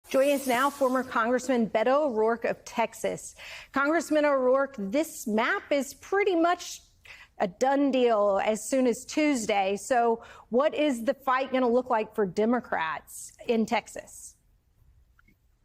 Joining us now, former Congressman Beto O'Rourke of Texas. Congressman O'Rourke, this map is pretty much a done deal as soon as Tuesday. So what is the fight going to look like for Democrats in Texas?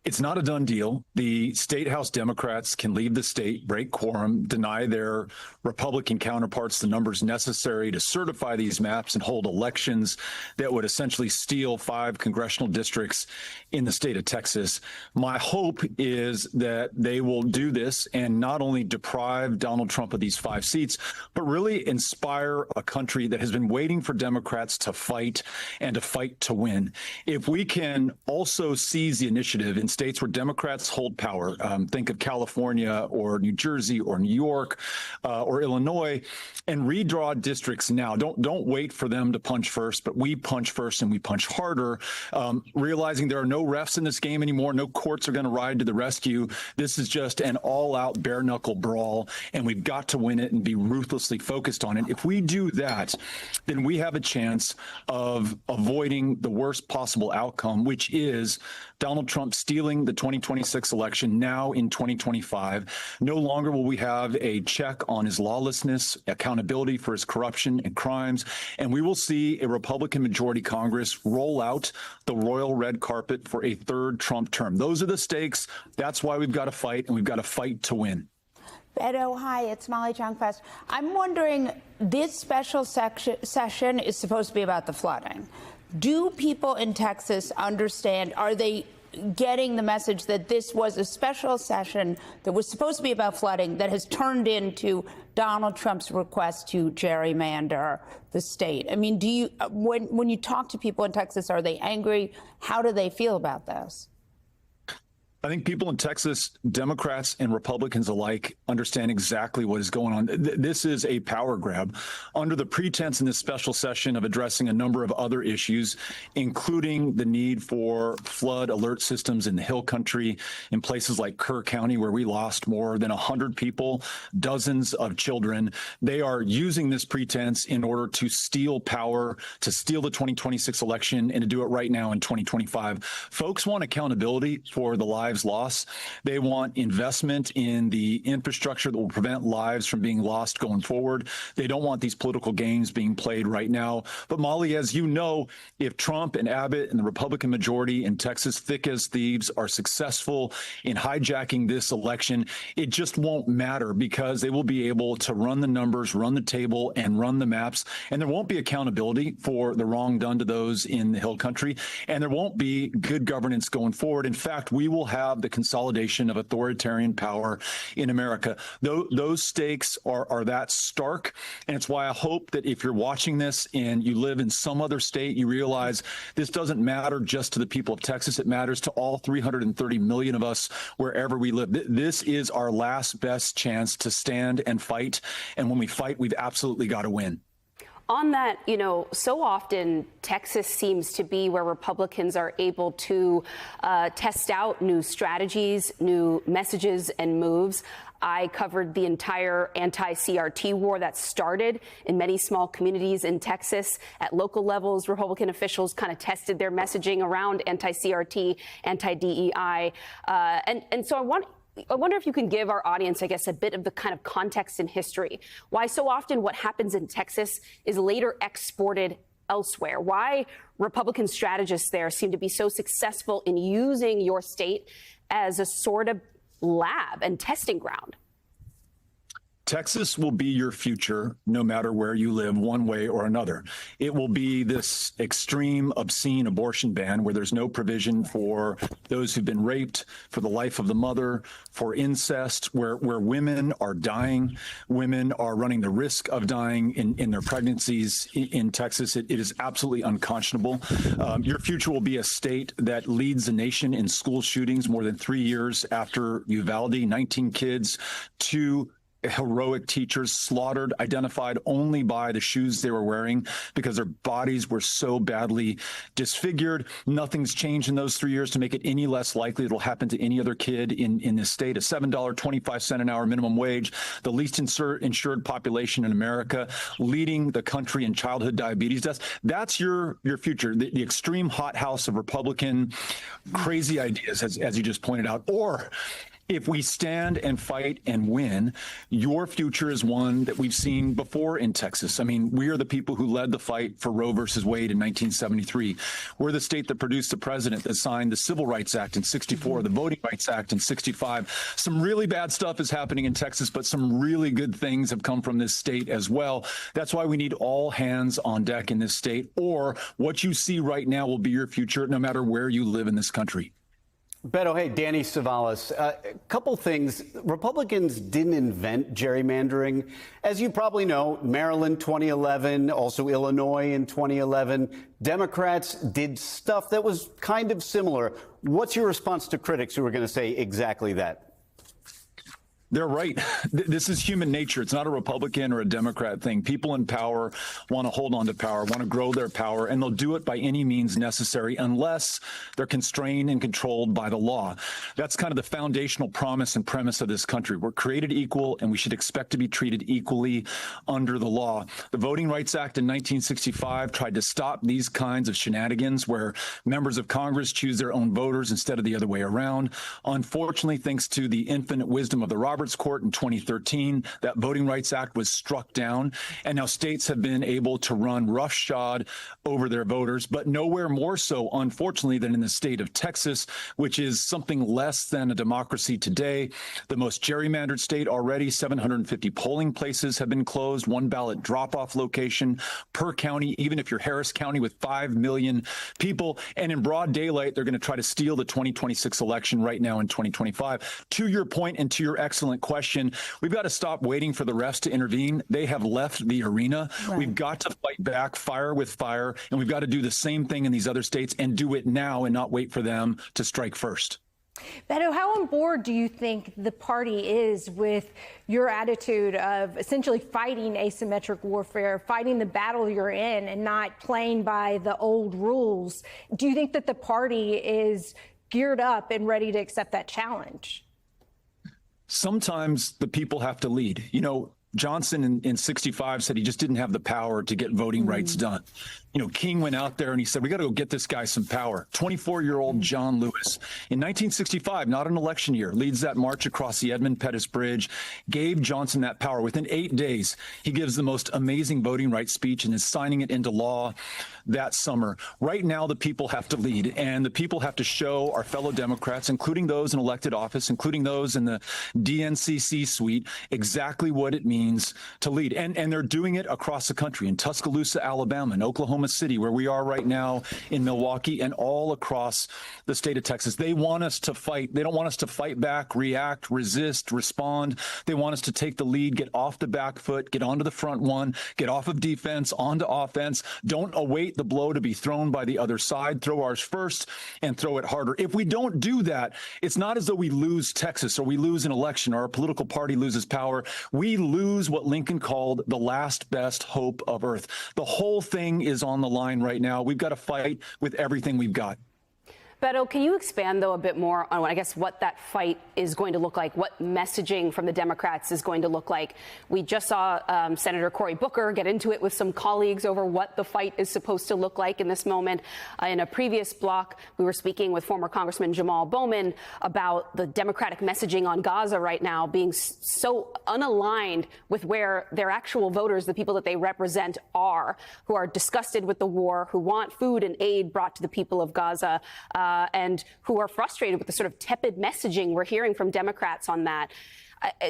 It's not a done deal. The state House Democrats can leave the state, break quorum, deny their Republican counterparts the numbers necessary to certify these maps and hold elections that would essentially steal 5 congressional districts in the state of Texas. My hope is that they will do this and not only deprive Donald Trump of these 5 seats, but really inspire a country that has been waiting for Democrats to fight and to fight to win. If we can also seize the initiative in states where Democrats hold power, think of California or New Jersey or New York or Illinois, and redraw districts now. Don't wait for them to punch first, but we punch first and we punch harder, realizing there are no refs in this game anymore. No courts are going to ride to the rescue. This is just an all-out bare-knuckle brawl, and we've got to win it and be ruthlessly focused on it. If we do that, then we have a chance of avoiding the worst possible outcome, which is Donald Trump stealing the 2026 election now in 2025. No longer will we have a check on his lawlessness, accountability for his corruption and crimes, and we will see a Republican majority Congress roll out the royal red carpet for a 3rd Trump term. Those are the stakes. That's why we've got to fight, and we've got to fight to win. Beto, hi, it's Molly Jong-Fast. I'm wondering, this special session is supposed to be about the flooding. Do people in Texas understand, are they getting the message that this was a special session that was supposed to be about flooding that has turned into Donald Trump's request to gerrymander the state? I mean, do you, when you talk to people in Texas, are they angry? How do they feel about this? I think people in Texas, Democrats and Republicans alike, understand exactly what is going on. This is a power grab under the pretense in this special session of addressing a number of other issues, including the need for flood alert systems in the Hill Country, in places like Kerr County, where we lost more than 100 people, dozens of children. They are using this pretense in order to steal power, to steal the 2026 election, and to do it right now in 2025. Folks want accountability for the lives lost. They want investment in the infrastructure that will prevent lives from being lost going forward. They don't want these political games being played right now. But Molly, as you know, if Trump and Abbott and the Republican majority in Texas, thick as thieves, are successful in hijacking this election, it just won't matter because they will be able to run the numbers, run the table, and run the maps. And there won't be accountability for the wrong done to those in the Hill Country. And there won't be good governance going forward. In fact, we will have the consolidation of authoritarian power in America. Those stakes are that stark. And it's why I hope that if you're watching this and you live in some other state, you realize this doesn't matter just to the people of Texas. It matters to all 330 million of us wherever we live. This is our last best chance to stand and fight. And when we fight, we've absolutely got to win. On that, you know, so often Texas seems to be where Republicans are able to test out new strategies, new messages and moves. I covered the entire anti-CRT war that started in many small communities in Texas. At local levels, Republican officials kind of tested their messaging around anti-CRT, anti-DEI. And so I wonder if you can give our audience, I guess, a bit of the kind of context and history. Why so often what happens in Texas is later exported elsewhere. Why Republican strategists there seem to be so successful in using your state as a sort of lab and testing ground. Texas will be your future no matter where you live, one way or another. It will be this extreme, obscene abortion ban where there's no provision for those who've been raped, for the life of the mother, for incest, where women are dying, women are running the risk of dying in their pregnancies in Texas. It is absolutely unconscionable. Your future will be a state that leads the nation in school shootings more than 3 years after Uvalde, 19 kids, 2 heroic teachers slaughtered, identified only by the shoes they were wearing because their bodies were so badly disfigured. Nothing's changed in those 3 years to make it any less likely it'll happen to any other kid in this state. A $7.25 an hour minimum wage, the least insured population in America, leading the country in childhood diabetes deaths. That's your future, the extreme hothouse of Republican crazy ideas, as you just pointed out. Or if we stand and fight and win, your future is one that we've seen before in Texas. I mean, we are the people who led the fight for Roe versus Wade in 1973. We're the state that produced the president that signed the Civil Rights Act in 64, the Voting Rights Act in 65. Some really bad stuff is happening in Texas, but some really good things have come from this state as well. That's why we need all hands on deck in this state, or what you see right now will be your future no matter where you live in this country. Beto, hey, Danny Savalas, a couple things. Republicans didn't invent gerrymandering. As you probably know, Maryland 2011, also Illinois in 2011. Democrats did stuff that was kind of similar. What's your response to critics who are going to say exactly that? They're right. This is human nature. It's not a Republican or a Democrat thing. People in power want to hold on to power, want to grow their power, and they'll do it by any means necessary unless they're constrained and controlled by the law. That's kind of the foundational promise and premise of this country. We're created equal, and we should expect to be treated equally under the law. The Voting Rights Act in 1965 tried to stop these kinds of shenanigans where members of Congress choose their own voters instead of the other way around. Unfortunately, thanks to the infinite wisdom of the Roberts Court in 2013, that Voting Rights Act was struck down, and now states have been able to run roughshod over their voters, but nowhere more so, unfortunately, than in the state of Texas, which is something less than a democracy today. The most gerrymandered state already. 750 polling places have been closed, one ballot drop-off location per county, even if you're Harris County with 5 million people. And in broad daylight, they're going to try to steal the 2026 election right now in 2025. To your point and to your excellent question, we've got to stop waiting for the refs to intervene. They have left the arena. Right. We've got to fight back fire with fire, and we've got to do the same thing in these other states and do it now and not wait for them to strike first. Beto, how on board do you think the party is with your attitude of essentially fighting asymmetric warfare, fighting the battle you're in and not playing by the old rules? Do you think that the party is geared up and ready to accept that challenge? Sometimes the people have to lead. You know, Johnson in 65 said he just didn't have the power to get voting rights done. You know, King went out there and he said, we got to go get this guy some power. 24-year-old John Lewis in 1965, not an election year, leads that march across the Edmund Pettus Bridge, gave Johnson that power. Within 8 days, he gives the most amazing voting rights speech and is signing it into law that summer. Right now, the people have to lead, and the people have to show our fellow Democrats, including those in elected office, including those in the DNC suite, exactly what it means to lead. And they're doing it across the country, in Tuscaloosa, Alabama, in Oklahoma City, where we are right now, in Milwaukee, and all across the state of Texas. They want us to fight. They don't want us to fight back, react, resist, respond. They want us to take the lead, get off the back foot, get onto the front one, get off of defense, onto offense. Don't await the blow to be thrown by the other side. Throw ours first and throw it harder. If we don't do that, it's not as though we lose Texas or we lose an election or our political party loses power. We lose what Lincoln called the last best hope of Earth. The whole thing is on the line right now. We've got to fight with everything we've got. Beto, can you expand, though, a bit more on, I guess, what that fight is going to look like, what messaging from the Democrats is going to look like? We just saw Senator Cory Booker get into it with some colleagues over what the fight is supposed to look like in this moment. In a previous block, we were speaking with former Congressman Jamal Bowman about the Democratic messaging on Gaza right now being so unaligned with where their actual voters, the people that they represent, are, who are disgusted with the war, who want food and aid brought to the people of Gaza, and who are frustrated with the sort of tepid messaging we're hearing from Democrats on that.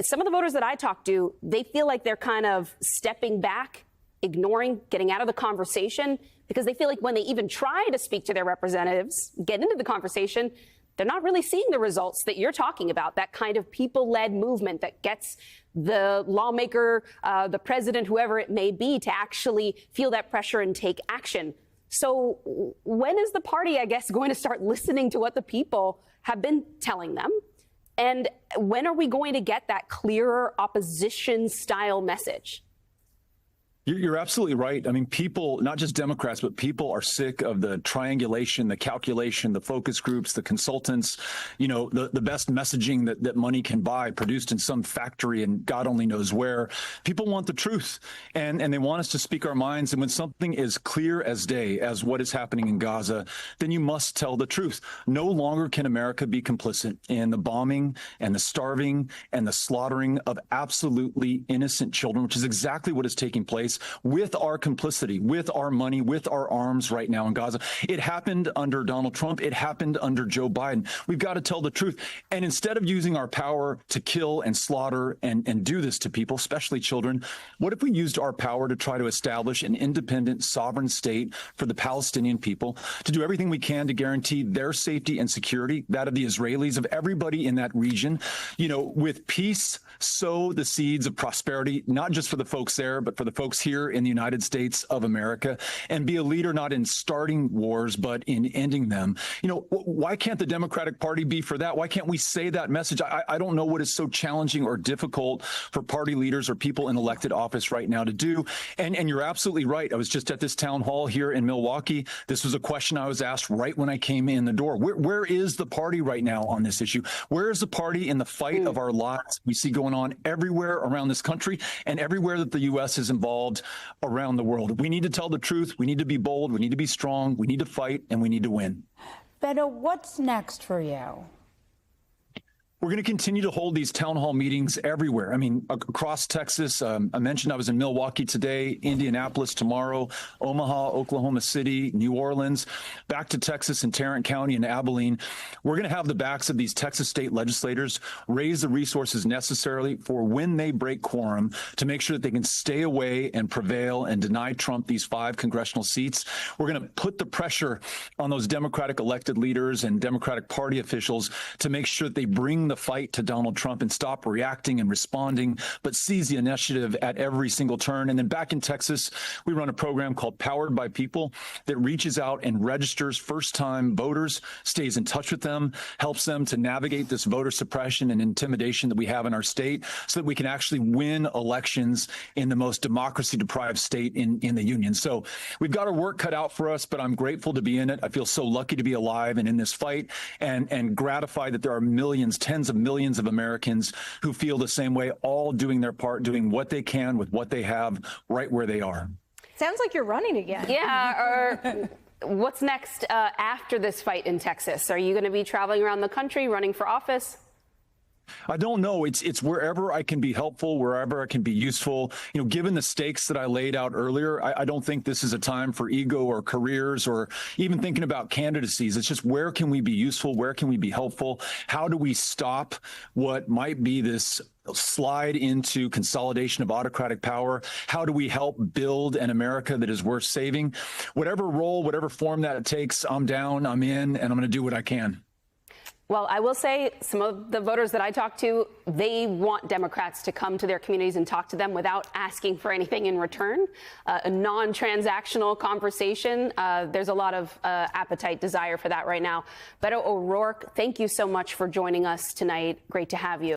Some of the voters that I talk to, they feel like they're kind of stepping back, ignoring, getting out of the conversation, because they feel like when they even try to speak to their representatives, get into the conversation, they're not really seeing the results that you're talking about, that kind of people-led movement that gets the lawmaker, the president, whoever it may be, to actually feel that pressure and take action. So when is the party, I guess, going to start listening to what the people have been telling them And when are we going to get that clearer opposition style message? You're absolutely right. I mean, people, not just Democrats, but people are sick of the triangulation, the calculation, the focus groups, the consultants, the best messaging that money can buy, produced in some factory and God only knows where. People want the truth, and they want us to speak our minds. And when something is clear as day, as what is happening in Gaza, then you must tell the truth. No longer can America be complicit in the bombing and the starving and the slaughtering of absolutely innocent children, which is exactly what is taking place with our complicity, with our money, with our arms right now in Gaza. It happened under Donald Trump. It happened under Joe Biden. We've got to tell the truth. And instead of using our power to kill and slaughter and do this to people, especially children, what if we used our power to try to establish an independent, sovereign state for the Palestinian people, to do everything we can to guarantee their safety and security, that of the Israelis, of everybody in that region? With peace, sow the seeds of prosperity, not just for the folks there, but for the folks here in the United States of America, and be a leader not in starting wars, but in ending them. Why can't the Democratic Party be for that? Why can't we say that message? I don't know what is so challenging or difficult for party leaders or people in elected office right now to do. And you're absolutely right. I was just at this town hall here in Milwaukee. This was a question I was asked right when I came in the door. Where is the party right now on this issue? Where is the party in the fight of our lives we see going on everywhere around this country and everywhere that the U.S. is involved around the world? We need to tell the truth. We need to be bold. We need to be strong. We need to fight, and we need to win. Beto, what's next for you? We're going to continue to hold these town hall meetings everywhere. I mean, across Texas. I mentioned I was in Milwaukee today, Indianapolis tomorrow, Omaha, Oklahoma City, New Orleans, back to Texas in Tarrant County and Abilene. We're going to have the backs of these Texas state legislators raise the resources necessarily for when they break quorum to make sure that they can stay away and prevail and deny Trump these 5 congressional seats. We're going to put the pressure on those Democratic elected leaders and Democratic Party officials to make sure that they bring the fight to Donald Trump and stop reacting and responding, but seize the initiative at every single turn. And then back in Texas, we run a program called Powered by People that reaches out and registers first-time voters, stays in touch with them, helps them to navigate this voter suppression and intimidation that we have in our state so that we can actually win elections in the most democracy-deprived state in the union. So we've got our work cut out for us, but I'm grateful to be in it. I feel so lucky to be alive and in this fight, and gratified that there are millions, tens of millions of Americans who feel the same way, all doing their part, doing what they can with what they have right where they are. Sounds like you're running again. Yeah. Or what's next after this fight in Texas? Are you going to be traveling around the country, running for office? I don't know. It's wherever I can be helpful, wherever I can be useful. Given the stakes that I laid out earlier, I don't think this is a time for ego or careers or even thinking about candidacies. It's just, where can we be useful? Where can we be helpful? How do we stop what might be this slide into consolidation of autocratic power? How do we help build an America that is worth saving? Whatever role, whatever form that it takes, I'm down, I'm in, and I'm going to do what I can. Well, I will say some of the voters that I talk to, they want Democrats to come to their communities and talk to them without asking for anything in return. A non-transactional conversation. There's a lot of appetite, desire for that right now. Beto O'Rourke, thank you so much for joining us tonight. Great to have you.